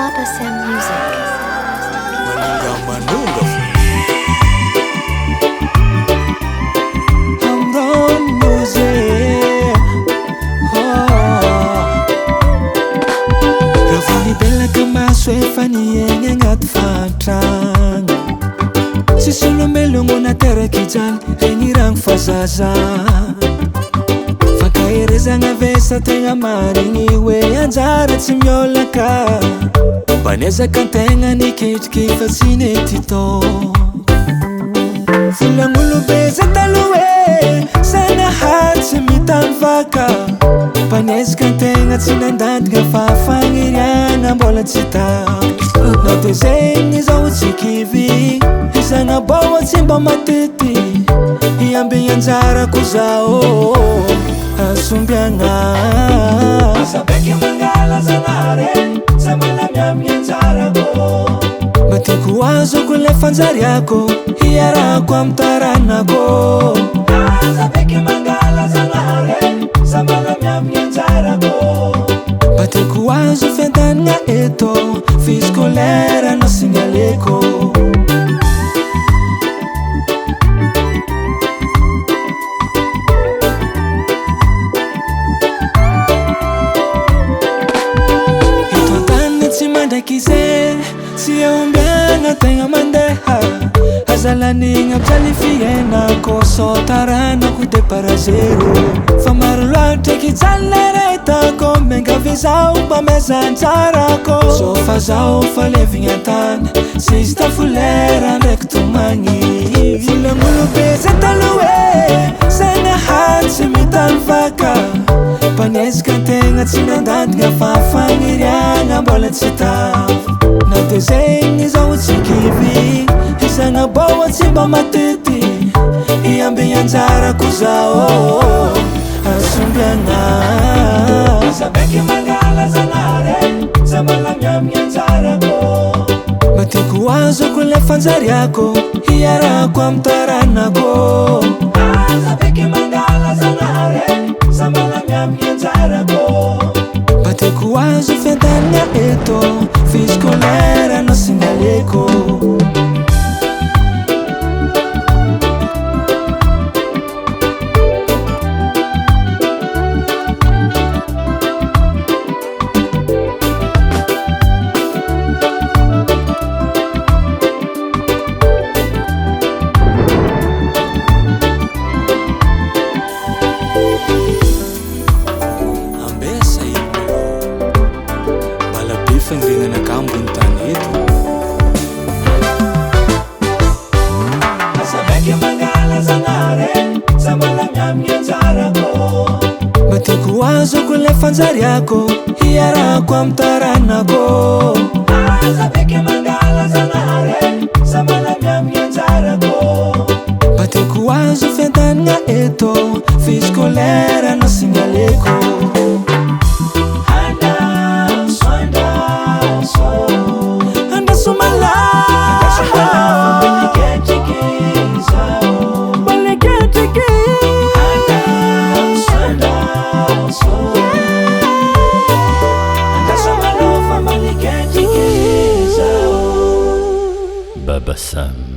Baba Sam Music. Manunga Hamron Music. Ravani bella kamaso efa niegny agnaty fahantragno. Tsisy olombelogno nateraky ijany regny ragno fa zaza. Fakaherezagna vesa tegna marigny hoe anjara tsy miolaka. Mbanezaka antegna niketriky fa tsy nety tao. Volagn'olo be zay taloha hoe Zanahary tsy mitany vaka. Mbanezaka antegna tsy nandadika fa fagniriagna mbola tsy tako. Na de zegny zao tsy kivy Zanaboa tsy mba matety iamby anjarako zao asombiagna. Sabeky mangala Zanahary za malamiamy anjarako. Matiko azoko le fanjariako hiarako amy taranako. Sabeky mangala Zanahary za malamiamy anjarako. Matiko azo fiantanagna eto fisiko lera no signaleko. Kize si ombiana tegna mandeha azalanigna ampijaly fiainako so taranako départ zero. Fa maro loatra kijaly leretako miangavy zao mba meza anjarako. So fa zao fa levigny antany sisy tafolera ndraiky tomagny. Volagn'olo be zay taloha hoe Zanahary tsy mitany vaka. Mbanezaka antegna tsy nandadika fa fagniriagna mbola tsy tako. Na de zegny zao tsy kivy Zanaboa tsy mba matety iamby anjarako zao asombiagna. Sabeky mangala Zanahary za malamiamy anjarako. Matiko azoko le fanjariako hiarako amy taranako. Sabeky mangala Zanahary za malamiamy anjarako. Matiko azo fiantanagna eto fisiko lera no signaleko. Fangrinana kambony tany eto. Sabeky mangala Zanahary za malamiamy anjarako. Matiko azoko le fanjariako hiarako amy taranako. Sabeky mangala Zanahary za malamiamy anjarako. Matiko azo fiantanagna eto fisiko lera no signaleko. Baba Sam.